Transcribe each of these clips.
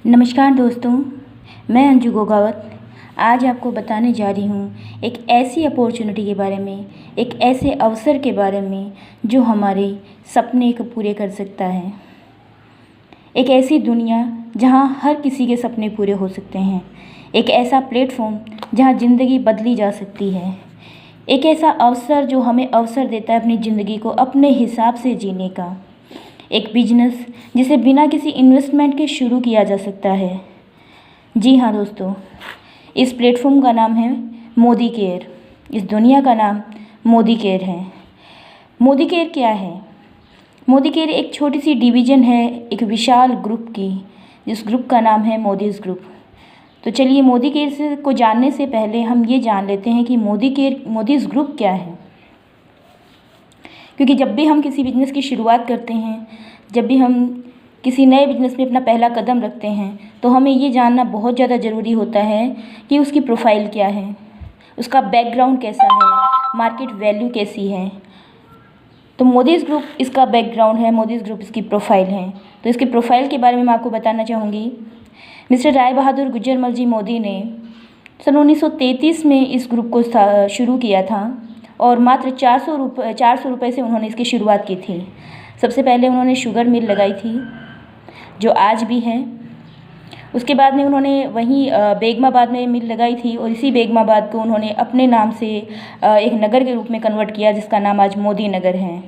नमस्कार दोस्तों, मैं अंजू गोगावत आज आपको बताने जा रही हूँ एक ऐसी अपॉर्चुनिटी के बारे में, एक ऐसे अवसर के बारे में जो हमारे सपने को पूरे कर सकता है। एक ऐसी दुनिया जहाँ हर किसी के सपने पूरे हो सकते हैं। एक ऐसा प्लेटफॉर्म जहाँ ज़िंदगी बदली जा सकती है। एक ऐसा अवसर जो हमें अवसर देता है अपनी ज़िंदगी को अपने हिसाब से जीने का। एक बिजनेस जिसे बिना किसी इन्वेस्टमेंट के शुरू किया जा सकता है। जी हाँ दोस्तों, इस प्लेटफॉर्म का नाम है मोदी केयर। इस दुनिया का नाम मोदी केयर है। मोदी केयर क्या है? मोदी केयर एक छोटी सी डिवीज़न है एक विशाल ग्रुप की, जिस ग्रुप का नाम है मोदीज़ ग्रुप। तो चलिए मोदी केयर को जानने से पहले हम ये जान लेते हैं कि मोदीज़ ग्रुप क्या है। क्योंकि जब भी हम किसी बिज़नेस की शुरुआत करते हैं, जब भी हम किसी नए बिज़नेस में अपना पहला कदम रखते हैं, तो हमें ये जानना बहुत ज़्यादा ज़रूरी होता है कि उसकी प्रोफाइल क्या है, उसका बैकग्राउंड कैसा है, मार्केट वैल्यू कैसी है। तो मोदीज़ ग्रुप इसका बैकग्राउंड है, मोदीज़ ग्रुप इसकी प्रोफाइल है। तो इसकी प्रोफाइल के बारे में मैं आपको बताना चाहूँगी। मिस्टर राय बहादुर गुजरमल जी मोदी ने सन 1933 में इस ग्रुप को शुरू किया था और मात्र 400 रुपये से उन्होंने इसकी शुरुआत की थी। सबसे पहले उन्होंने शुगर मिल लगाई थी जो आज भी है। उसके बाद में उन्होंने वहीं बेगमाबाद में मिल लगाई थी और इसी बेगमाबाद को उन्होंने अपने नाम से एक नगर के रूप में कन्वर्ट किया, जिसका नाम आज मोदी नगर है।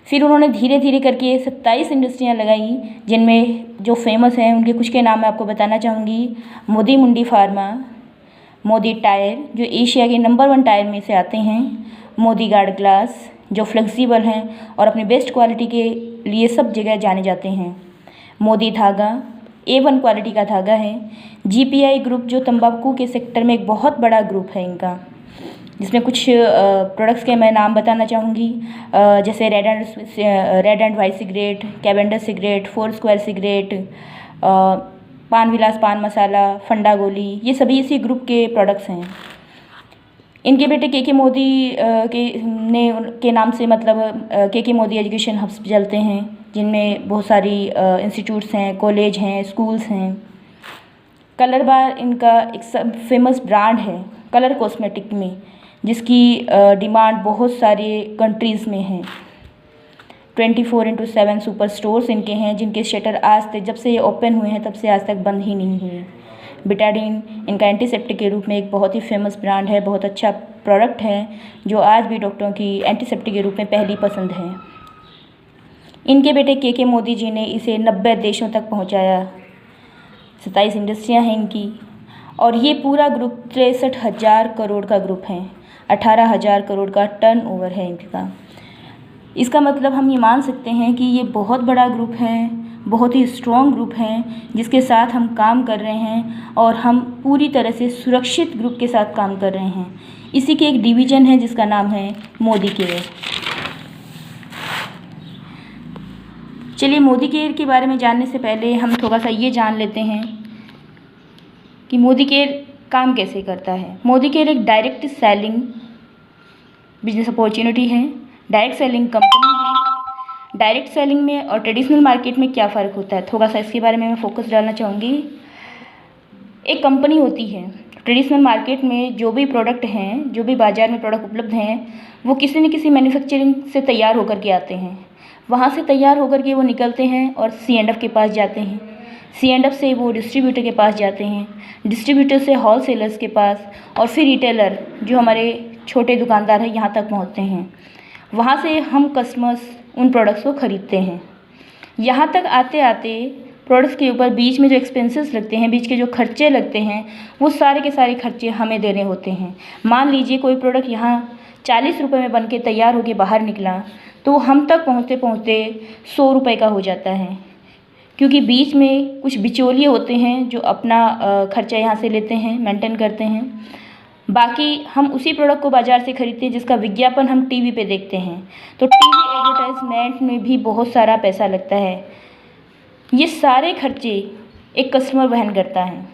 फिर उन्होंने धीरे धीरे करके 27 इंडस्ट्रियाँ लगाई, जिनमें जो फेमस हैं उनके कुछ के नाम मैं आपको बताना चाहूँगी। मोदी मुंडी फार्मा, मोदी टायर जो एशिया के नंबर 1 टायर में से आते हैं, मोदी गार्ड ग्लास जो फ्लेक्सिबल हैं और अपनी बेस्ट क्वालिटी के लिए सब जगह जाने जाते हैं, मोदी धागा A1 क्वालिटी का धागा है। GPI ग्रुप जो तंबाकू के सेक्टर में एक बहुत बड़ा ग्रुप है इनका, जिसमें कुछ प्रोडक्ट्स के मैं नाम बताना चाहूँगी, जैसे red and white cigarette, Cavander cigarette, 4 square cigarette, paan Vilas पान मसाला, फंडा गोली, ये सभी इसी ग्रुप के प्रोडक्ट्स हैं। इनके बेटे के मोदी के नाम से मतलब के मोदी एजुकेशन हब्स चलते हैं, जिनमें बहुत सारी इंस्टीट्यूट्स हैं, कॉलेज हैं, स्कूल्स हैं। कलर बार इनका एक फेमस ब्रांड है कलर कॉस्मेटिक में, जिसकी डिमांड बहुत सारे कंट्रीज़ में है। 24/7 सुपर स्टोर्स इनके हैं, जिनके शटर आज तक जब से ये ओपन हुए हैं तब से आज तक बंद ही नहीं हुए। बिटाडीन इनका एंटीसेप्टिक के रूप में एक बहुत ही फेमस ब्रांड है, बहुत अच्छा प्रोडक्ट है जो आज भी डॉक्टरों की एंटीसेप्टिक के रूप में पहली पसंद है। इनके बेटे के मोदी जी ने इसे 90 देशों तक पहुंचाया। 27 इंडस्ट्रियां हैं इनकी और ये पूरा ग्रुप 63,000 करोड़ का ग्रुप है। 18,000 करोड़ का टर्नओवर है इनका। इसका मतलब हम ये मान सकते हैं कि ये बहुत बड़ा ग्रुप है, बहुत ही स्ट्रॉन्ग ग्रुप है, जिसके साथ हम काम कर रहे हैं और हम पूरी तरह से सुरक्षित ग्रुप के साथ काम कर रहे हैं। इसी के एक डिवीज़न है जिसका नाम है मोदी केयर। चलिए मोदी केयर के बारे में जानने से पहले हम थोड़ा सा ये जान लेते हैं कि मोदी केयर काम कैसे करता है। मोदी केयर एक डायरेक्ट सेलिंग बिजनेस अपॉर्चुनिटी है, डायरेक्ट सेलिंग कंपनी है। डायरेक्ट सेलिंग में और ट्रेडिशनल मार्केट में क्या फ़र्क होता है, थोड़ा सा इसके बारे में मैं फोकस डालना चाहूँगी। एक कंपनी होती है, ट्रेडिशनल मार्केट में जो भी प्रोडक्ट हैं, जो भी बाज़ार में प्रोडक्ट उपलब्ध हैं, वो किसी न किसी मैन्युफैक्चरिंग से तैयार होकर के आते हैं। वहाँ से तैयार होकर के वो निकलते हैं और C&F के पास जाते हैं। C&F से वो डिस्ट्रीब्यूटर के पास जाते हैं, डिस्ट्रीब्यूटर से होलसेलर्स के पास और फिर रिटेलर जो हमारे छोटे दुकानदार हैं यहाँ तक पहुँचते हैं। वहाँ से हम कस्टमर्स उन प्रोडक्ट्स को ख़रीदते हैं। यहाँ तक आते आते प्रोडक्ट्स के ऊपर बीच में जो एक्सपेंसेस लगते हैं, बीच के जो खर्चे लगते हैं, वो सारे के सारे खर्चे हमें देने होते हैं। मान लीजिए कोई प्रोडक्ट यहाँ 40 रुपये में बन के तैयार होकर बाहर निकला, तो हम तक पहुँचते पहुँचते 100 रुपये का हो जाता है, क्योंकि बीच में कुछ बिचौलिए होते हैं जो अपना खर्चा यहाँ से लेते हैं, मेंटेन करते हैं। बाकी हम उसी प्रोडक्ट को बाज़ार से ख़रीदते हैं जिसका विज्ञापन हम टीवी पे देखते हैं। तो टीवी एडवर्टाइजमेंट में भी बहुत सारा पैसा लगता है। ये सारे खर्चे एक कस्टमर वहन करता है।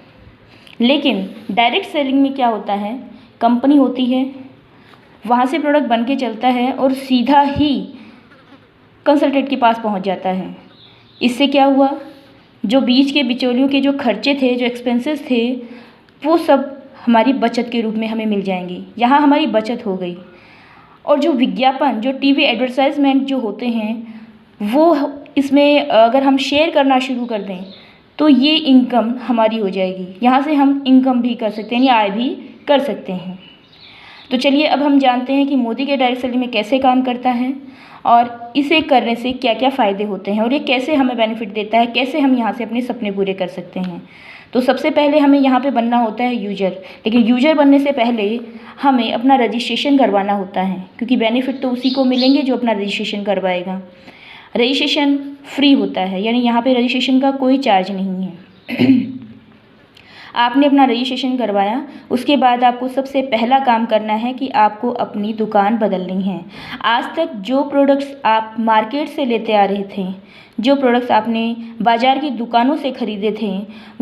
लेकिन डायरेक्ट सेलिंग में क्या होता है, कंपनी होती है, वहाँ से प्रोडक्ट बन के चलता है और सीधा ही कंसल्टेंट के पास पहुँच जाता है। इससे क्या हुआ जो बीच के बिचौलियों के जो खर्चे थे, जो एक्सपेंसेस थे, वो सब हमारी बचत के रूप में हमें मिल जाएंगे। यहाँ हमारी बचत हो गई। और जो विज्ञापन, जो टीवी एडवर्टाइजमेंट जो होते हैं, वो इसमें अगर हम शेयर करना शुरू कर दें तो ये इनकम हमारी हो जाएगी। यहाँ से हम इनकम भी कर सकते हैं या आय भी कर सकते हैं। तो चलिए अब हम जानते हैं कि मोदी के डायरेक्ट सैलरी में कैसे काम करता है और इसे करने से क्या क्या फ़ायदे होते हैं और ये कैसे हमें बेनिफिट देता है, कैसे हम यहाँ से अपने सपने पूरे कर सकते हैं। तो सबसे पहले हमें यहाँ पे बनना होता है यूजर, लेकिन यूजर बनने से पहले हमें अपना रजिस्ट्रेशन करवाना होता है, क्योंकि बेनिफिट तो उसी को मिलेंगे जो अपना रजिस्ट्रेशन करवाएगा। रजिस्ट्रेशन फ्री होता है, यानी यहाँ पे रजिस्ट्रेशन का कोई चार्ज नहीं है। आपने अपना रजिस्ट्रेशन करवाया, उसके बाद आपको सबसे पहला काम करना है कि आपको अपनी दुकान बदलनी है। आज तक जो प्रोडक्ट्स आप मार्केट से लेते आ रहे थे, जो प्रोडक्ट्स आपने बाज़ार की दुकानों से ख़रीदे थे,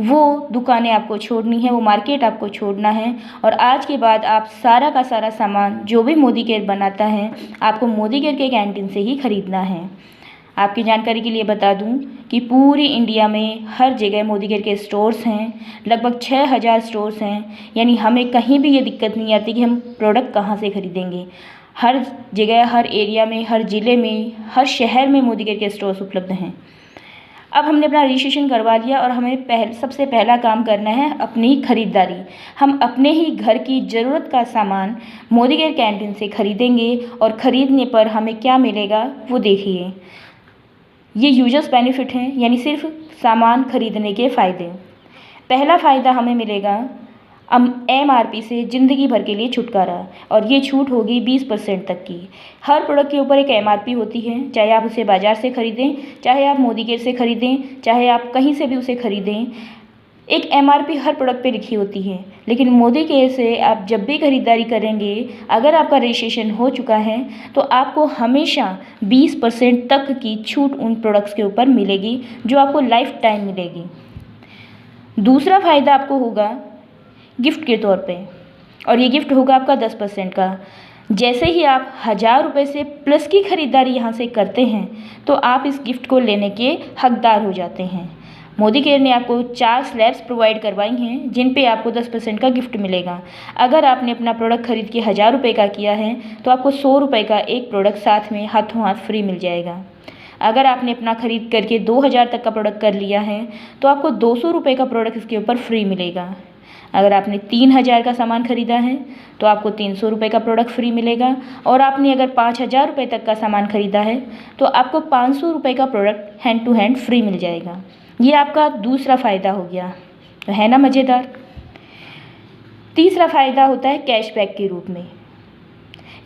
वो दुकानें आपको छोड़नी है, वो मार्केट आपको छोड़ना है। और आज के बाद आप सारा का सारा सामान जो भी मोदी केयर बनाता है, आपको मोदी केयर के कैंटीन से ही ख़रीदना है। आपकी जानकारी के लिए बता दूं कि पूरी इंडिया में हर जगह मोदी केयर के स्टोर्स हैं, लगभग 6000 स्टोर्स हैं। यानी हमें कहीं भी ये दिक्कत नहीं आती कि हम प्रोडक्ट कहाँ से ख़रीदेंगे। हर जगह, हर एरिया में, हर ज़िले में, हर शहर में मोदी केयर के स्टोर्स उपलब्ध हैं। अब हमने अपना रजिस्ट्रेशन करवा लिया और हमें सबसे पहला काम करना है अपनी ख़रीदारी। हम अपने ही घर की ज़रूरत का सामान मोदी केयर कैंटीन से ख़रीदेंगे और ख़रीदने पर हमें क्या मिलेगा वो देखिए। ये यूजर्स बेनिफिट हैं, यानी सिर्फ सामान खरीदने के फ़ायदे। पहला फ़ायदा हमें मिलेगा MRP से ज़िंदगी भर के लिए छुटकारा, और ये छूट होगी 20% तक की। हर प्रोडक्ट के ऊपर एक MRP होती है, चाहे आप उसे बाज़ार से ख़रीदें, चाहे आप मोदी केयर से ख़रीदें, चाहे आप कहीं से भी उसे ख़रीदें। एक MRP हर प्रोडक्ट पे लिखी होती है। लेकिन मोदी केयर से आप जब भी खरीदारी करेंगे, अगर आपका रजिस्ट्रेशन हो चुका है तो आपको हमेशा 20% तक की छूट उन प्रोडक्ट्स के ऊपर मिलेगी, जो आपको लाइफ टाइम मिलेगी। दूसरा फ़ायदा आपको होगा गिफ्ट के तौर पे, और ये गिफ्ट होगा आपका 10% का। जैसे ही आप 1000 रुपये से प्लस की ख़रीदारी यहाँ से करते हैं तो आप इस गिफ्ट को लेने के हकदार हो जाते हैं। मोदी केयर ने आपको 4 स्लैब्स प्रोवाइड करवाई हैं, जिन पे आपको 10% का गिफ्ट मिलेगा। अगर आपने अपना प्रोडक्ट खरीद के 1000 रुपये का किया है तो आपको 100 रुपये का एक प्रोडक्ट साथ में हाथों हाथ फ्री मिल जाएगा। अगर आपने अपना ख़रीद करके 2000 तक का प्रोडक्ट कर लिया है तो आपको 200 रुपये का प्रोडक्ट इसके ऊपर फ्री मिलेगा। अगर आपने 3000 का सामान ख़रीदा है तो आपको 300 रुपये का प्रोडक्ट फ्री मिलेगा, और आपने अगर 5000 रुपये तक का सामान ख़रीदा है तो आपको 500 रुपये का product hand to hand free मिल जाएगा। ये आपका दूसरा फ़ायदा हो गया, तो है ना मज़ेदार। तीसरा फ़ायदा होता है कैशबैक के रूप में,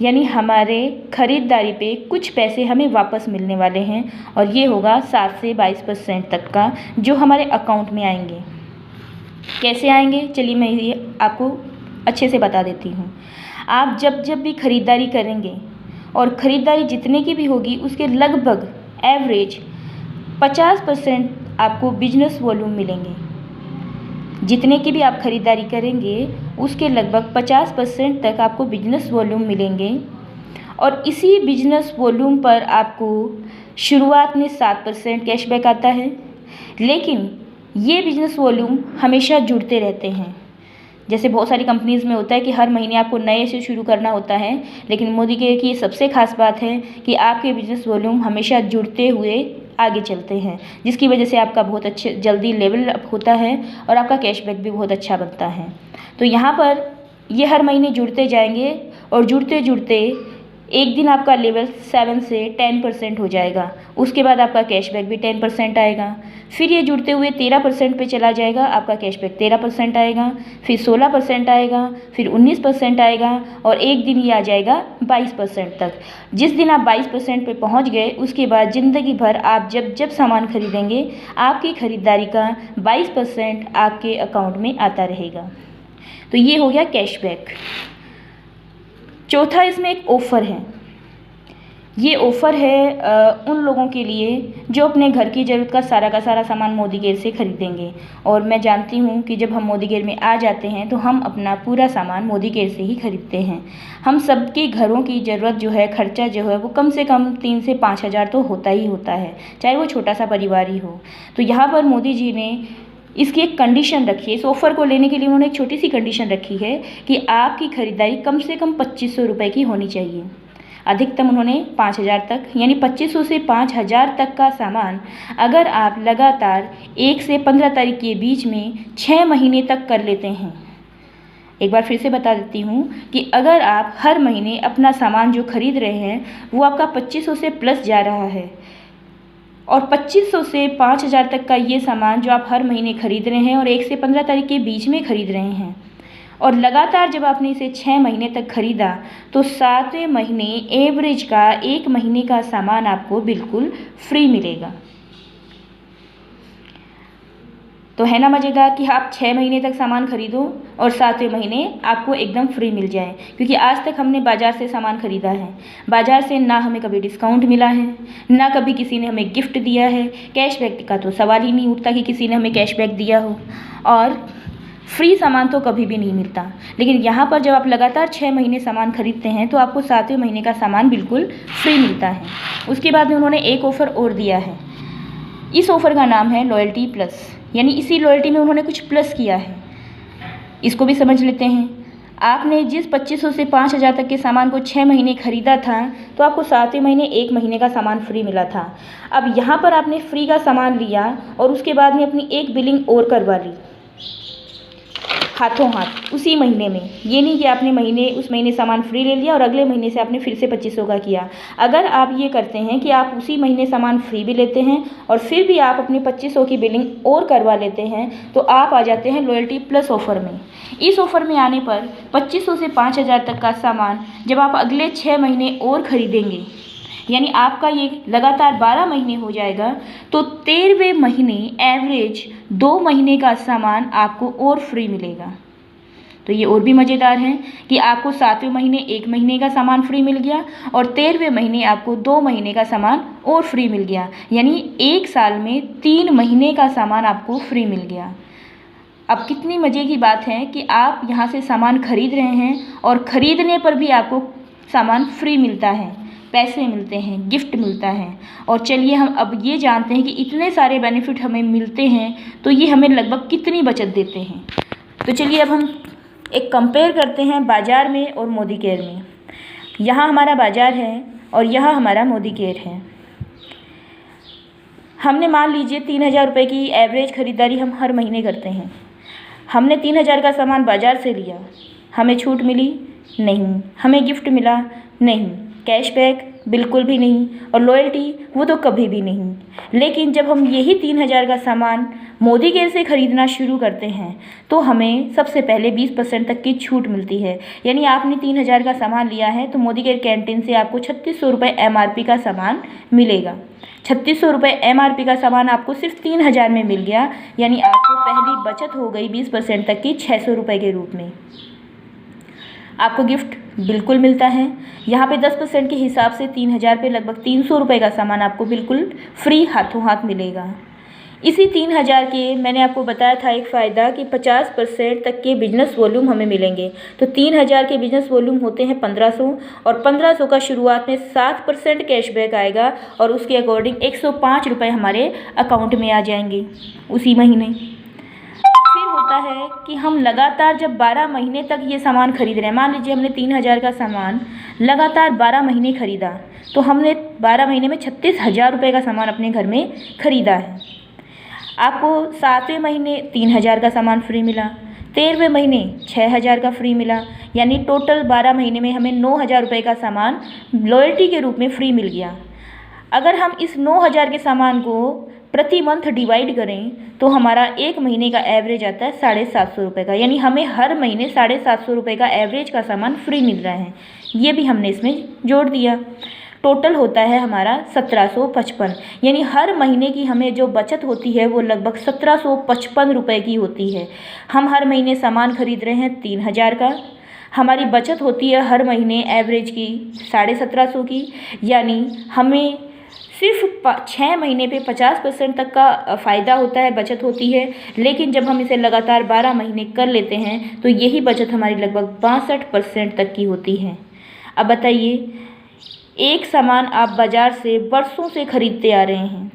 यानी हमारे ख़रीदारी पे कुछ पैसे हमें वापस मिलने वाले हैं, और ये होगा 7 से 22% तक का, जो हमारे अकाउंट में आएंगे। कैसे आएंगे, चलिए मैं ये आपको अच्छे से बता देती हूँ। आप जब भी ख़रीदारी करेंगे, और ख़रीदारी जितने की भी होगी उसके लगभग एवरेज 50% आपको बिजनेस वॉल्यूम मिलेंगे। जितने की भी आप ख़रीदारी करेंगे उसके लगभग 50% तक आपको बिजनेस वॉल्यूम मिलेंगे, और इसी बिजनेस वॉल्यूम पर आपको शुरुआत में 7% कैशबैक आता है। लेकिन ये बिजनेस वॉल्यूम हमेशा जुड़ते रहते हैं। जैसे बहुत सारी कंपनीज़ में होता है कि हर महीने आपको नए से शुरू करना होता है, लेकिन मोदी केयर की सबसे खास बात है कि आपके बिजनेस वॉल्यूम हमेशा जुड़ते हुए आगे चलते हैं, जिसकी वजह से आपका बहुत अच्छे जल्दी लेवल अप होता है और आपका कैशबैक भी बहुत अच्छा बनता है। तो यहाँ पर ये हर महीने जुड़ते जाएंगे, और जुड़ते जुड़ते एक दिन आपका लेवल 7 से 10% हो जाएगा। उसके बाद आपका कैशबैक भी 10% आएगा। फिर ये जुड़ते हुए 13% पे चला जाएगा, आपका कैशबैक 13% आएगा, फिर 16% आएगा, फिर 19% आएगा, और एक दिन ये आ जाएगा 22% तक। जिस दिन आप 22% पे पहुंच गए, उसके बाद ज़िंदगी भर आप जब सामान खरीदेंगे, आपकी ख़रीदारी का 22% आपके अकाउंट में आता रहेगा। तो ये हो गया कैशबैक। चौथा, इसमें एक ऑफ़र है। ये ऑफ़र है उन लोगों के लिए जो अपने घर की ज़रूरत का सारा सामान मोदी केयर से ख़रीदेंगे। और मैं जानती हूँ कि जब हम मोदी केयर में आ जाते हैं तो हम अपना पूरा सामान मोदी केयर से ही ख़रीदते हैं। हम सबके घरों की ज़रूरत जो है, खर्चा जो है, वो कम से कम 3 से 5 हज़ार तो होता ही होता है, चाहे वो छोटा सा परिवार ही हो। तो यहाँ पर मोदी जी ने इसकी एक कंडीशन रखी है। इस ऑफ़र को लेने के लिए उन्होंने एक छोटी सी कंडीशन रखी है कि आपकी ख़रीदारी कम से कम 2500 रुपये की होनी चाहिए। अधिकतम उन्होंने 5000 तक, यानी 2500 से 5000 तक का सामान अगर आप लगातार 1 से 15 तारीख के बीच में 6 महीने तक कर लेते हैं। एक बार फिर से बता देती हूँ कि अगर आप हर महीने अपना सामान जो खरीद रहे हैं वो आपका 2500 से प्लस जा रहा है और 2500 से 5000 तक का ये सामान जो आप हर महीने खरीद रहे हैं और 1 से 15 तारीख के बीच में खरीद रहे हैं और लगातार जब आपने इसे 6 महीने तक खरीदा तो 7वें महीने एवरेज का 1 महीने का सामान आपको बिल्कुल फ्री मिलेगा। तो है ना मज़ेदार कि आप 6 महीने तक सामान खरीदो और 7वें महीने आपको एकदम फ्री मिल जाए। क्योंकि आज तक हमने बाज़ार से सामान खरीदा है, बाज़ार से ना हमें कभी डिस्काउंट मिला है, ना कभी किसी ने हमें गिफ्ट दिया है। कैशबैक का तो सवाल ही नहीं उठता कि किसी ने हमें कैशबैक दिया हो, और फ्री सामान तो कभी भी नहीं मिलता। लेकिन यहाँ पर जब आप लगातार 6 महीने सामान खरीदते हैं तो आपको 7वें महीने का सामान बिल्कुल फ्री मिलता है। उसके बाद में उन्होंने एक ऑफ़र और दिया है। इस ऑफ़र का नाम है लॉयल्टी प्लस, यानी इसी लॉयल्टी में उन्होंने कुछ प्लस किया है। इसको भी समझ लेते हैं। आपने जिस 2500 से 5000 तक के सामान को 6 महीने ख़रीदा था तो आपको 7वें महीने 1 महीने का सामान फ्री मिला था। अब यहाँ पर आपने फ्री का सामान लिया और उसके बाद में अपनी एक बिलिंग और करवा ली हाथों हाथ उसी महीने में। ये नहीं कि आपने उस महीने सामान फ्री ले लिया और अगले महीने से आपने फिर से 2500 का किया। अगर आप ये करते हैं कि आप उसी महीने सामान फ्री भी लेते हैं और फिर भी आप अपनी 2500 की बिलिंग और करवा लेते हैं तो आप आ जाते हैं लॉयल्टी प्लस ऑफ़र में। इस ऑफ़र में आने पर 2500 से 5000 तक का सामान जब आप अगले 6 महीने और ख़रीदेंगे, यानी आपका ये लगातार 12 महीने हो जाएगा, तो 13वें महीने एवरेज 2 महीने का सामान आपको और फ्री मिलेगा। तो ये और भी मज़ेदार है कि आपको 7वें महीने 1 महीने का सामान फ्री मिल गया और 13वें महीने आपको 2 महीने का सामान और फ्री मिल गया, यानी 1 साल में 3 महीने का सामान आपको फ्री मिल गया। अब कितनी मज़े की बात है कि आप यहाँ से सामान खरीद रहे हैं और ख़रीदने पर भी आपको सामान फ्री मिलता है, पैसे मिलते हैं, गिफ्ट मिलता है। और चलिए हम अब ये जानते हैं कि इतने सारे बेनिफिट हमें मिलते हैं तो ये हमें लगभग कितनी बचत देते हैं। तो चलिए अब हम एक कंपेयर करते हैं बाज़ार में और मोदी केयर में। यहाँ हमारा बाज़ार है और यहाँ हमारा मोदी केयर है। हमने मान लीजिए 3000 रुपये की एवरेज ख़रीदारी हम हर महीने करते हैं। हमने 3000 का सामान बाज़ार से लिया, हमें छूट मिली? नहीं। हमें गिफ्ट मिला? नहीं। कैशबैक? बिल्कुल भी नहीं। और लॉयल्टी? वो तो कभी भी नहीं। लेकिन जब हम यही 3000 का सामान मोदी केयर से ख़रीदना शुरू करते हैं तो हमें सबसे पहले 20% तक की छूट मिलती है। यानी आपने 3000 का सामान लिया है तो मोदी केयर कैंटीन से आपको 3600 रुपये MRP का सामान मिलेगा। 3600 रुपये MRP का सामान आपको सिर्फ 3000 में मिल गया, यानी आपको पहली बचत हो गई 20% तक की 600 रुपये के रूप में। आपको गिफ्ट बिल्कुल मिलता है। यहाँ पे 10% के हिसाब से 3000 पे लगभग 300 रुपये का सामान आपको बिल्कुल फ्री हाथों हाथ मिलेगा। इसी 3000 के मैंने आपको बताया था एक फ़ायदा कि 50% तक के बिजनेस वॉल्यूम हमें मिलेंगे। तो 3000 के बिजनेस वॉल्यूम होते हैं 1500 और 1500 का शुरुआत में 7% कैशबैक आएगा और उसके अकॉर्डिंग 105 रुपये हमारे अकाउंट में आ जाएंगे उसी महीने। फिर होता है कि हम लगातार जब 12 महीने तक ये सामान खरीद रहे हैं, मान लीजिए हमने 3000 का सामान लगातार 12 महीने खरीदा तो हमने 12 महीने में 36,000 रुपये का सामान अपने घर में ख़रीदा है। आपको 7वें महीने 3000 का सामान फ्री मिला, 13वें महीने 6000 का फ्री मिला, यानी टोटल 12 महीने में हमें 9000 रुपये का सामान लॉयल्टी के रूप में फ्री मिल गया। अगर हम इस 9000 के सामान को प्रति मंथ डिवाइड करें तो हमारा 1 महीने का एवरेज आता है 750 रुपये का, यानी हमें हर महीने 750 रुपये का एवरेज का सामान फ्री मिल रहा है। ये भी हमने इसमें जोड़ दिया। टोटल होता है हमारा 1755, यानी हर महीने की हमें जो बचत होती है वो लगभग 1755 रुपये की होती है। हम हर महीने सामान खरीद रहे हैं 3000 का, हमारी बचत होती है हर महीने एवरेज की 1750 की, यानी हमें सिर्फ 6 महीने पे 50% तक का फ़ायदा होता है, बचत होती है। लेकिन जब हम इसे लगातार 12 महीने कर लेते हैं तो यही बचत हमारी लगभग 62% तक की होती है। अब बताइए, एक सामान आप बाज़ार से वर्षों से खरीदते आ रहे हैं,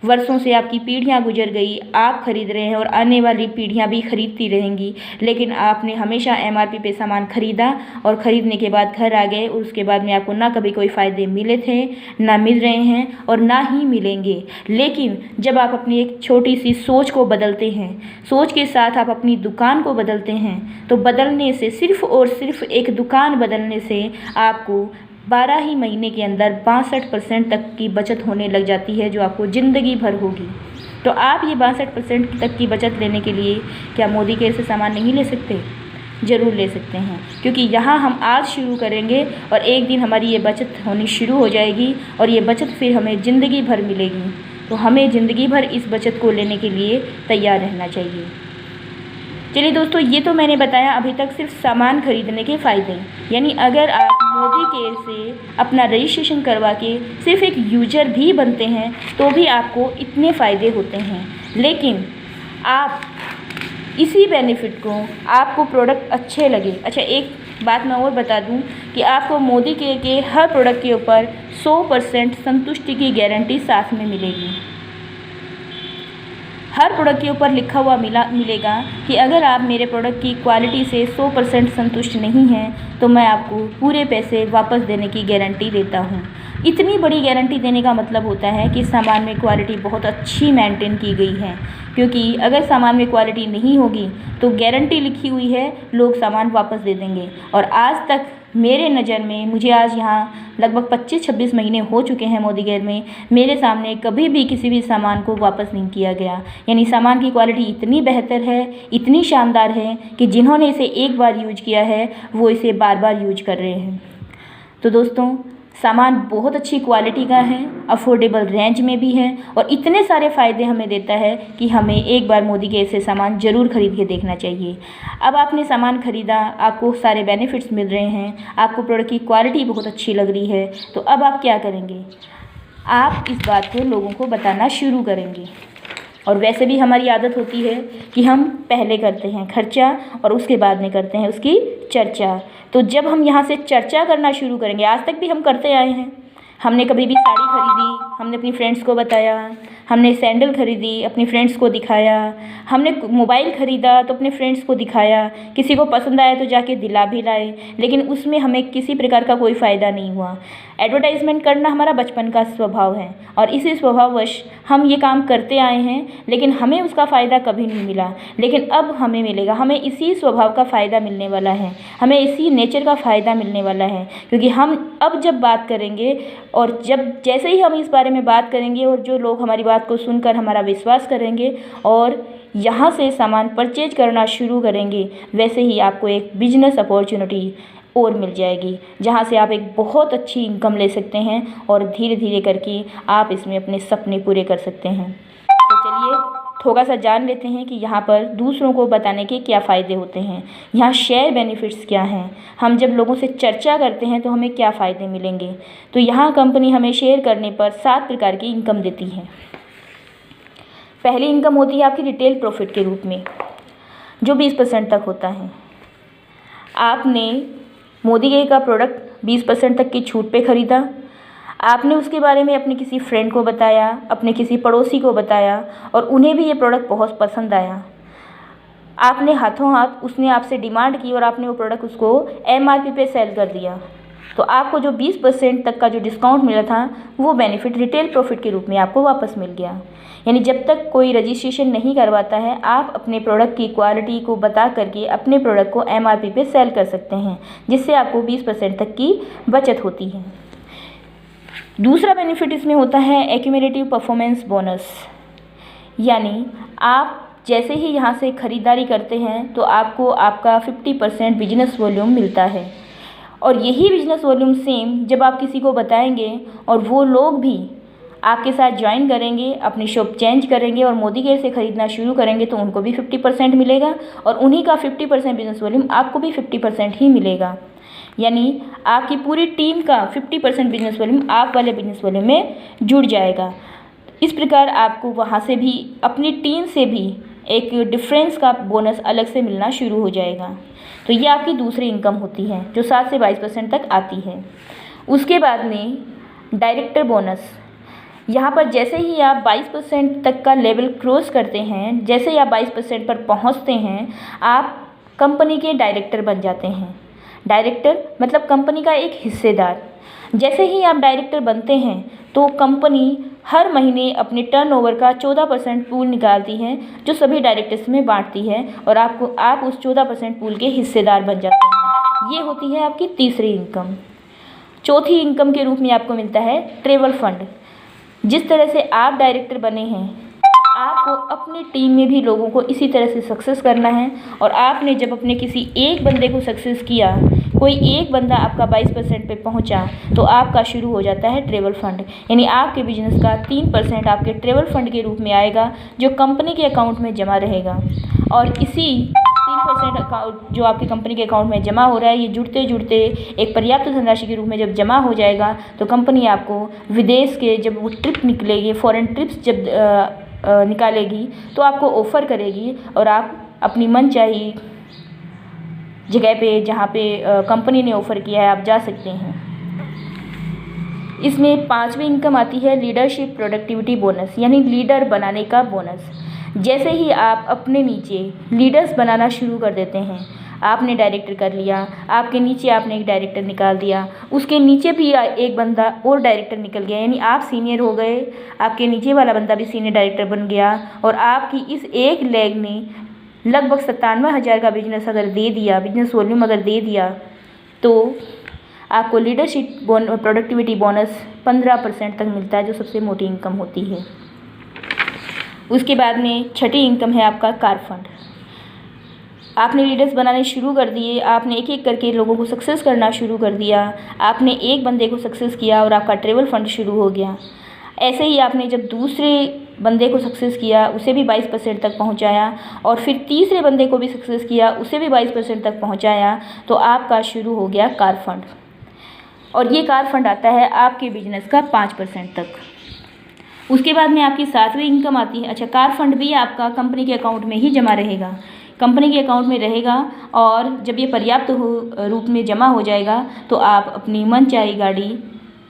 वर्षों से आपकी पीढ़ियां गुजर गई, आप खरीद रहे हैं और आने वाली पीढ़ियां भी खरीदती रहेंगी, लेकिन आपने हमेशा एमआरपी पे सामान खरीदा और ख़रीदने के बाद घर आ गए और उसके बाद में आपको ना कभी कोई फ़ायदे मिले थे, ना मिल रहे हैं और ना ही मिलेंगे। लेकिन जब आप अपनी एक छोटी सी सोच को बदलते हैं, सोच के साथ आप अपनी दुकान को बदलते हैं, तो बदलने से सिर्फ़ और सिर्फ एक दुकान बदलने से आपको 12 ही महीने के अंदर 62% तक की बचत होने लग जाती है, जो आपको ज़िंदगी भर होगी। तो आप ये 62% तक की बचत लेने के लिए क्या मोदी केयर से सामान नहीं ले सकते? ज़रूर ले सकते हैं, क्योंकि यहाँ हम आज शुरू करेंगे और एक दिन हमारी ये बचत होनी शुरू हो जाएगी और ये बचत फिर हमें ज़िंदगी भर मिलेगी। तो हमें ज़िंदगी भर इस बचत को लेने के लिए तैयार रहना चाहिए। चलिए दोस्तों, ये तो मैंने बताया अभी तक सिर्फ सामान खरीदने के फ़ायदे, यानी अगर आप मोदी केयर से अपना रजिस्ट्रेशन करवा के सिर्फ एक यूजर भी बनते हैं तो भी आपको इतने फ़ायदे होते हैं। लेकिन आप इसी बेनिफिट को, आपको प्रोडक्ट अच्छे लगे। अच्छा, एक बात मैं और बता दूं कि आपको मोदी केयर के हर प्रोडक्ट के ऊपर 100% संतुष्टि की गारंटी साथ में मिलेगी। हर प्रोडक्ट के ऊपर लिखा हुआ मिलेगा कि अगर आप मेरे प्रोडक्ट की क्वालिटी से 100% संतुष्ट नहीं हैं तो मैं आपको पूरे पैसे वापस देने की गारंटी देता हूँ। इतनी बड़ी गारंटी देने का मतलब होता है कि सामान में क्वालिटी बहुत अच्छी मेंटेन की गई है, क्योंकि अगर सामान में क्वालिटी नहीं होगी तो गारंटी लिखी हुई है, लोग सामान वापस दे देंगे। और आज तक मेरे नज़र में, मुझे आज यहाँ लगभग 25-26 महीने हो चुके हैं मोदी केयर में, मेरे सामने कभी भी किसी भी सामान को वापस नहीं किया गया। यानी सामान की क्वालिटी इतनी बेहतर है, इतनी शानदार है कि जिन्होंने इसे एक बार यूज किया है वो इसे बार बार यूज कर रहे हैं। तो दोस्तों, सामान बहुत अच्छी क्वालिटी का है, अफोर्डेबल रेंज में भी है और इतने सारे फ़ायदे हमें देता है कि हमें एक बार मोदी केयर से सामान ज़रूर ख़रीद के देखना चाहिए। अब आपने सामान ख़रीदा, आपको सारे बेनिफिट्स मिल रहे हैं, आपको प्रोडक्ट की क्वालिटी बहुत अच्छी लग रही है, तो अब आप क्या करेंगे? आप इस बात को लोगों को बताना शुरू करेंगे। और वैसे भी हमारी आदत होती है कि हम पहले करते हैं खर्चा और उसके बाद में करते हैं उसकी चर्चा। तो जब हम यहाँ से चर्चा करना शुरू करेंगे, आज तक भी हम करते आए हैं, हमने कभी भी साड़ी खरीदी, हमने अपनी फ्रेंड्स को बताया, हमने सैंडल खरीदी, अपनी फ्रेंड्स को दिखाया, हमने मोबाइल ख़रीदा तो अपने फ्रेंड्स को दिखाया, किसी को पसंद आया तो जाके दिला भी लाए, लेकिन उसमें हमें किसी प्रकार का कोई फ़ायदा नहीं हुआ। एडवर्टाइजमेंट करना हमारा बचपन का स्वभाव है और इसी स्वभाववश हम ये काम करते आए हैं, लेकिन हमें उसका फ़ायदा कभी नहीं मिला। लेकिन अब हमें मिलेगा, हमें इसी स्वभाव का फ़ायदा मिलने वाला है, हमें इसी नेचर का फ़ायदा मिलने वाला है, क्योंकि हम अब जब बात करेंगे और जैसे ही हम इस बारे में बात करेंगे और जो लोग हमारी बात को सुनकर हमारा विश्वास करेंगे और यहाँ से सामान परचेज करना शुरू करेंगे, वैसे ही आपको एक बिजनेस अपॉर्चुनिटी और मिल जाएगी, जहाँ से आप एक बहुत अच्छी इनकम ले सकते हैं और धीरे धीरे करके आप इसमें अपने सपने पूरे कर सकते हैं। तो चलिए थोड़ा सा जान लेते हैं कि यहाँ पर दूसरों को बताने के क्या फ़ायदे होते हैं, यहाँ शेयर बेनिफिट्स क्या हैं, हम जब लोगों से चर्चा करते हैं तो हमें क्या फ़ायदे मिलेंगे। तो यहाँ कंपनी हमें शेयर करने पर 7 प्रकार की इनकम देती है। पहली इनकम होती है आपकी रिटेल प्रॉफिट के रूप में, जो 20% तक होता है। आपने मोदी केयर का प्रोडक्ट 20% तक की छूट पे ख़रीदा, आपने उसके बारे में अपने किसी फ्रेंड को बताया, अपने किसी पड़ोसी को बताया और उन्हें भी ये प्रोडक्ट बहुत पसंद आया। आपने हाथों हाथ, उसने आपसे डिमांड की और आपने वो प्रोडक्ट उसको MRP पे सेल कर दिया, तो आपको जो 20% तक का जो डिस्काउंट मिला था वो बेनिफिट रिटेल प्रॉफिट के रूप में आपको वापस मिल गया। यानी जब तक कोई रजिस्ट्रेशन नहीं करवाता है, आप अपने प्रोडक्ट की क्वालिटी को बता करके अपने प्रोडक्ट को MRP पे सेल कर सकते हैं, जिससे आपको 20% तक की बचत होती है। दूसरा बेनिफिट इसमें होता है एक्यूमुलेटिव परफॉर्मेंस बोनस, यानी आप जैसे ही यहाँ से ख़रीदारी करते हैं तो आपको आपका 50% बिजनेस वॉल्यूम मिलता है और यही बिजनेस वॉल्यूम सेम जब आप किसी को बताएंगे और वो लोग भी आपके साथ ज्वाइन करेंगे, अपनी शॉप चेंज करेंगे और मोदी केयर से ख़रीदना शुरू करेंगे तो उनको भी 50% मिलेगा और उन्हीं का 50% बिजनेस वॉल्यूम आपको भी 50% ही मिलेगा। यानी आपकी पूरी टीम का 50% बिजनेस वॉल्यूम आप वाले बिजनेस वॉल्यूम में जुड़ जाएगा। इस प्रकार आपको वहाँ से भी, अपनी टीम से भी एक डिफरेंस का बोनस अलग से मिलना शुरू हो जाएगा। तो ये आपकी दूसरी इनकम होती है जो 7 से 22% तक आती है। उसके बाद में डायरेक्टर बोनस, यहाँ पर जैसे ही आप 22% तक का लेवल क्रॉस करते हैं, जैसे ही आप 22% पर पहुँचते हैं, आप कंपनी के डायरेक्टर बन जाते हैं। डायरेक्टर मतलब कंपनी का एक हिस्सेदार। जैसे ही आप डायरेक्टर बनते हैं तो कंपनी हर महीने अपने टर्नओवर का 14% पूल निकालती है जो सभी डायरेक्टर्स में बांटती है और आप उस 14% पूल के हिस्सेदार बन जाते हैं। ये होती है आपकी तीसरी इनकम। चौथी इनकम के रूप में आपको मिलता है ट्रैवल फंड। जिस तरह से आप डायरेक्टर बने हैं, आपको अपनी टीम में भी लोगों को इसी तरह से सक्सेस करना है और आपने जब अपने किसी एक बंदे को सक्सेस किया, कोई एक बंदा आपका 22% पे पहुंचा, तो आपका शुरू हो जाता है ट्रैवल फंड। यानी आपके बिजनेस का 3% आपके ट्रैवल फंड के रूप में आएगा जो कंपनी के अकाउंट में जमा रहेगा और इसी 3% अकाउंट जो आपकी कंपनी के अकाउंट में जमा हो रहा है, ये जुड़ते जुड़ते एक पर्याप्त धनराशि के रूप में जब जमा हो जाएगा तो कंपनी आपको विदेश के जब वो ट्रिप निकलेगी, फॉरेन ट्रिप्स जब निकालेगी तो आपको ऑफ़र करेगी और आप अपनी मनचाही जगह पे, जहाँ पे कंपनी ने ऑफ़र किया है, आप जा सकते हैं। इसमें 5वीं इनकम आती है लीडरशिप प्रोडक्टिविटी बोनस, यानी लीडर बनाने का बोनस। जैसे ही आप अपने नीचे लीडर्स बनाना शुरू कर देते हैं, आपने डायरेक्टर कर लिया, आपके नीचे आपने एक डायरेक्टर निकाल दिया, उसके नीचे भी एक बंदा और डायरेक्टर निकल गया, यानी आप सीनियर हो गए, आपके नीचे वाला बंदा भी सीनियर डायरेक्टर बन गया और आपकी इस एक लेग ने लगभग 97,000 का बिजनेस अगर दे दिया, बिजनेस वॉल्यूम अगर दे दिया, तो आपको लीडरशिप प्रोडक्टिविटी बोनस 15% तक मिलता है जो सबसे मोटी इनकम होती है। उसके बाद में छठी इनकम है आपका कार फंड। आपने लीडर्स बनाने शुरू कर दिए, आपने एक एक करके लोगों को सक्सेस करना शुरू कर दिया, आपने एक बंदे को सक्सेस किया और आपका ट्रैवल फंड शुरू हो गया। ऐसे ही आपने जब दूसरे बंदे को सक्सेस किया, उसे भी 22% तक पहुंचाया और फिर तीसरे बंदे को भी सक्सेस किया, उसे भी 22% तक पहुंचाया, तो आपका शुरू हो गया कार फंड। और ये कार फंड आता है आपके बिजनेस का 5% तक। उसके बाद में आपकी 7वीं इनकम आती है। अच्छा, कार फंड भी आपका कंपनी के अकाउंट में ही जमा रहेगा, कंपनी के अकाउंट में रहेगा और जब ये पर्याप्त रूप में जमा हो जाएगा तो आप अपनी मनचाही गाड़ी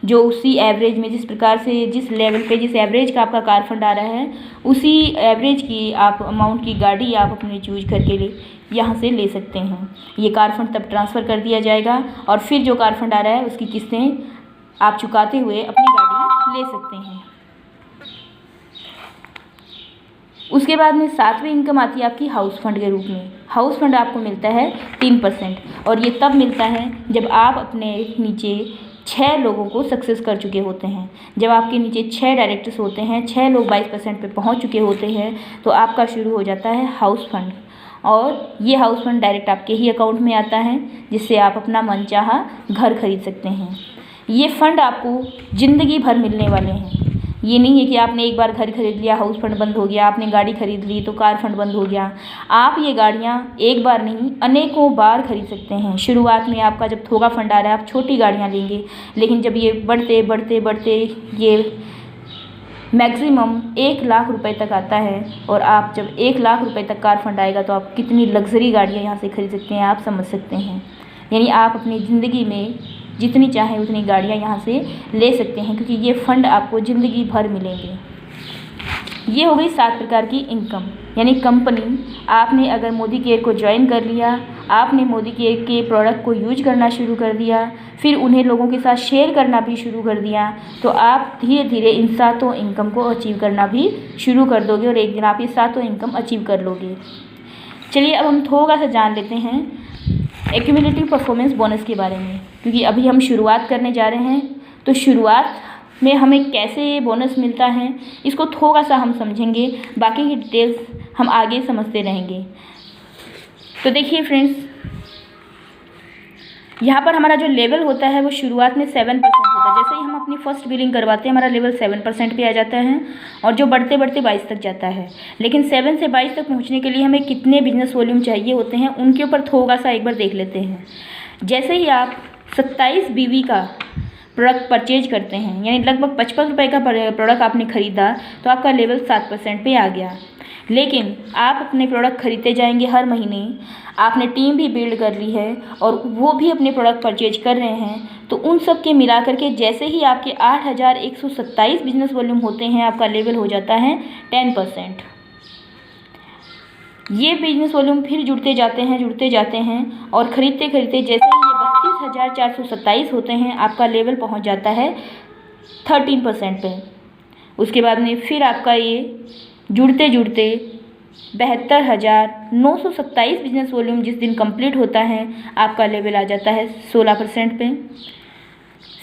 जो उसी एवरेज में, जिस प्रकार से, जिस लेवल पे, जिस एवरेज का आपका कार फंड आ रहा है, उसी एवरेज की आप अमाउंट की गाड़ी आप अपने चूज करके यहाँ से ले सकते हैं। ये कार फंड तब ट्रांसफ़र कर दिया जाएगा और फिर जो कार फंड आ रहा है उसकी किस्तें आप चुकाते हुए अपनी गाड़ी ले सकते हैं। उसके बाद में 7वीं इनकम आती है आपकी हाउस फंड के रूप में। हाउस फंड आपको मिलता है 3% और ये तब मिलता है जब आप अपने नीचे 6 लोगों को सक्सेस कर चुके होते हैं। जब आपके नीचे 6 डायरेक्टर्स होते हैं, 6 लोग 22% पे पहुंच चुके होते हैं, तो आपका शुरू हो जाता है हाउस फंड और ये हाउस फंड डायरेक्ट आपके ही अकाउंट में आता है जिससे आप अपना मनचाहा घर खरीद सकते हैं। ये फ़ंड आपको ज़िंदगी भर मिलने वाले हैं। ये नहीं है कि आपने एक बार घर खरीद लिया, हाउस फंड बंद हो गया, आपने गाड़ी खरीद ली तो कार फंड बंद हो गया। आप ये गाड़ियाँ एक बार नहीं, अनेकों बार खरीद सकते हैं। शुरुआत में आपका जब थोड़ा फंड आ रहा है आप छोटी गाड़ियाँ लेंगे, लेकिन जब ये बढ़ते बढ़ते बढ़ते ये मैक्सिमम 1 लाख रुपए तक आता है और आप जब 1 लाख रुपए तक कार फंड आएगा तो आप कितनी लग्जरी गाड़ियाँ यहाँ से खरीद सकते हैं, आप समझ सकते हैं। यानी आप अपनी ज़िंदगी में जितनी चाहें उतनी गाड़ियाँ यहाँ से ले सकते हैं क्योंकि ये फ़ंड आपको ज़िंदगी भर मिलेंगे। ये हो गई 7 प्रकार की इनकम। यानी कंपनी, आपने अगर मोदी केयर को ज्वाइन कर लिया, आपने मोदी केयर के प्रोडक्ट को यूज करना शुरू कर दिया, फिर उन्हें लोगों के साथ शेयर करना भी शुरू कर दिया, तो आप धीरे धीरे इन 7 इनकम को अचीव करना भी शुरू कर दोगे और एक दिन आप ये 7 इनकम अचीव कर लोगे। चलिए अब हम थोड़ा सा जान लेते हैं एक्यूमुलेटिव परफॉर्मेंस बोनस के बारे में, क्योंकि अभी हम शुरुआत करने जा रहे हैं तो शुरुआत में हमें कैसे बोनस मिलता है इसको थोड़ा सा हम समझेंगे, बाकी की डिटेल्स हम आगे समझते रहेंगे। तो देखिए फ्रेंड्स, यहाँ पर हमारा जो लेवल होता है वो शुरुआत में 7% होता है। होता। जैसे ही हम अपनी फर्स्ट बिलिंग करवाते हैं हमारा लेवल 7% पे आ जाता है और जो बढ़ते बढ़ते 22 तक जाता है। लेकिन 7 से 22 तक पहुंचने के लिए हमें कितने बिजनेस वॉल्यूम चाहिए होते हैं उनके ऊपर थोड़ा सा एक बार देख लेते हैं। जैसे ही आप 27 BV का प्रोडक्ट परचेज करते हैं, यानी लगभग 55 रुपये का प्रोडक्ट आपने ख़रीदा, तो आपका लेवल 7% पे आ गया। लेकिन आप अपने प्रोडक्ट खरीदते जाएंगे हर महीने, आपने टीम भी बिल्ड कर ली है और वो भी अपने प्रोडक्ट परचेज कर रहे हैं, तो उन सब के मिला करके जैसे ही आपके 8127 बिजनेस वॉल्यूम होते हैं आपका लेवल हो जाता है 10%। ये बिजनेस वॉल्यूम फिर जुड़ते जाते हैं और ख़रीदते ख़रीदते जैसे ही ये 32,427 होते हैं आपका लेवल पहुंच जाता है 13% पे। उसके बाद में फिर आपका ये जुड़ते 72,927 बिजनेस वॉल्यूम जिस दिन कंप्लीट होता है आपका लेवल आ जाता है 16% पे।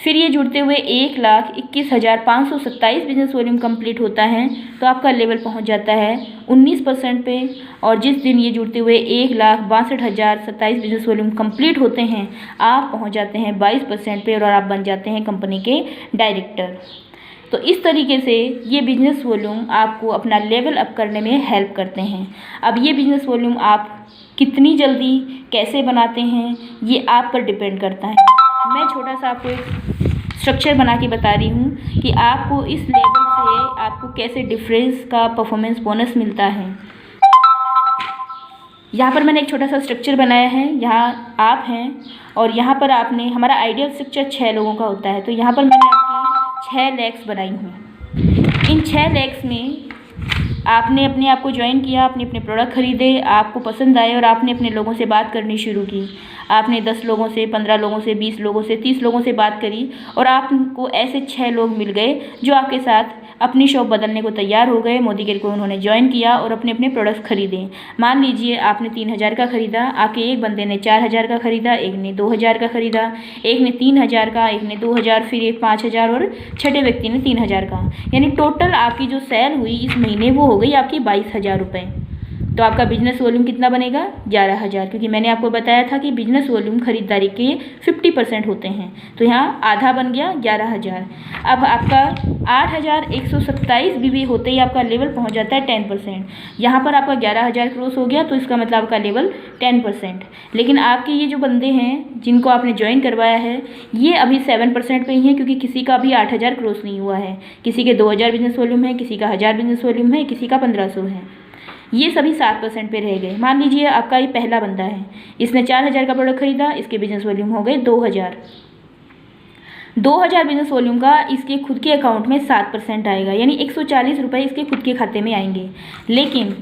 फिर ये जुड़ते हुए 1,21,527 बिजनेस वॉल्यूम कंप्लीट होता है तो आपका लेवल पहुंच जाता है 19% पे। और जिस दिन ये जुड़ते हुए 1,62,027 बिजनेस वॉल्यूम कंप्लीट होते हैं आप पहुंच जाते हैं 22% पे और आप बन जाते हैं कंपनी के डायरेक्टर। तो इस तरीके से ये बिजनेस वॉल्यूम आपको अपना लेवल अप करने में हेल्प करते हैं। अब ये बिजनेस वॉल्यूम आप कितनी जल्दी कैसे बनाते हैं ये आप पर डिपेंड करता है। मैं छोटा सा आपको एक स्ट्रक्चर बना के बता रही हूँ कि आपको इस लेवल से आपको कैसे डिफरेंस का परफॉर्मेंस बोनस मिलता है। यहाँ पर मैंने एक छोटा सा स्ट्रक्चर बनाया है। यहाँ आप हैं और यहाँ पर आपने, हमारा आइडियल स्ट्रक्चर 6 लोगों का होता है, तो यहाँ पर मैंने आपकी 6 लेग्स बनाई हूँ। इन 6 लेग्स में आपने अपने आप को ज्वाइन किया, आपने अपने प्रोडक्ट खरीदे, आपको पसंद आए और आपने अपने लोगों से बात करनी शुरू की। आपने 10 लोगों से, 15 लोगों से, 20 लोगों से, 30 लोगों से बात करी और आपको ऐसे 6 लोग मिल गए जो आपके साथ अपनी शॉप बदलने को तैयार हो गए। मोदी केयर को उन्होंने ज्वाइन किया और अपने अपने प्रोडक्ट्स खरीदे। मान लीजिए आपने 3,000 का ख़रीदा, आपके एक बंदे ने 4,000 का ख़रीदा, एक ने 2,000 का ख़रीदा, एक ने 3,000 का, एक ने 2,000, फिर एक 5,000 और छठे व्यक्ति ने 3,000 का। यानी टोटल आपकी जो सेल हुई इस महीने वो हो गई आपकी 22,000 रुपये। तो आपका बिजनेस वॉल्यूम कितना बनेगा 11,000, क्योंकि मैंने आपको बताया था कि बिजनेस वॉल्यूम खरीदारी के 50% होते हैं, तो यहाँ आधा बन गया 11,000। अब आपका 8,127 बीवी होते ही आपका लेवल पहुँच जाता है 10%। यहाँ पर आपका 11,000 क्रॉस हो गया तो इसका मतलब आपका लेवल 10%। लेकिन आपके ये जो बंदे हैं जिनको आपने ज्वाइन करवाया है ये अभी 7% पे ही हैं, क्योंकि किसी का अभी 8,000 क्रॉस नहीं हुआ है। किसी के 2,000 बिजनेस वॉल्यूम है, किसी का 1,000 बिजनेस वॉल्यूम है, किसी का 1,500 है। ये सभी 7% पे रह गए। मान लीजिए आपका ये पहला बंदा है, इसने 4,000 का प्रोडक्ट खरीदा, इसके बिजनेस वॉल्यूम हो गए 2,000 बिजनेस वॉल्यूम का इसके खुद के अकाउंट में 7% आएगा, यानी 140 रुपये इसके खुद के खाते में आएंगे। लेकिन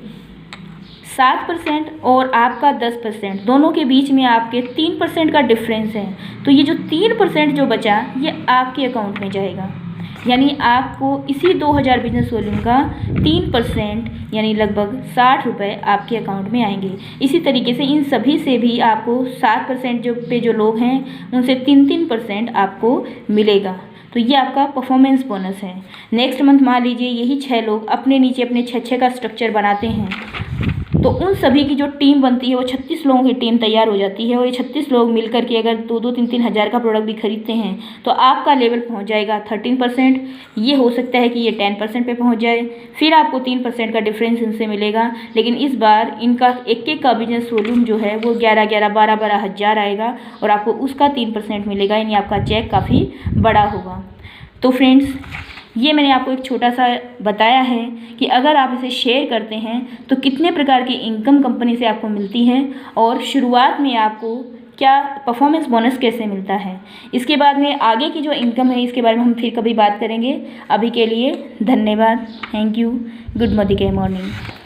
7% और आपका 10% दोनों के बीच में आपके 3% का डिफरेंस है, तो ये जो 3% जो बचा ये आपके अकाउंट में जाएगा। यानी आपको इसी 2,000 बिजनेस वॉल्यूम का 3% यानी लगभग 60 रुपये आपके अकाउंट में आएंगे। इसी तरीके से इन सभी से भी आपको 7% जो लोग हैं उनसे 3% आपको मिलेगा। तो ये आपका परफॉर्मेंस बोनस है। नेक्स्ट मंथ मान लीजिए यही 6 लोग अपने नीचे अपने 6 का स्ट्रक्चर बनाते हैं, तो उन सभी की जो टीम बनती है वो 36 लोगों की टीम तैयार हो जाती है। और ये 36 लोग मिलकर के अगर 2-2, 3-3 हज़ार का प्रोडक्ट भी खरीदते हैं तो आपका लेवल पहुंच जाएगा 13%। ये हो सकता है कि ये 10% पे पहुंच जाए, फिर आपको 3% का डिफरेंस इनसे मिलेगा। लेकिन इस बार इनका एक का बिजनेस वॉल्यूम जो है वो 11-11, 12-12 हज़ार आएगा और आपको उसका 3% मिलेगा, यानी आपका चेक काफ़ी बड़ा होगा। तो फ्रेंड्स ये मैंने आपको एक छोटा सा बताया है कि अगर आप इसे शेयर करते हैं तो कितने प्रकार की इनकम कंपनी से आपको मिलती है और शुरुआत में आपको क्या परफॉर्मेंस बोनस कैसे मिलता है। इसके बाद में आगे की जो इनकम है इसके बारे में हम फिर कभी बात करेंगे। अभी के लिए धन्यवाद, थैंक यू, गुड मोदी के मॉर्निंग।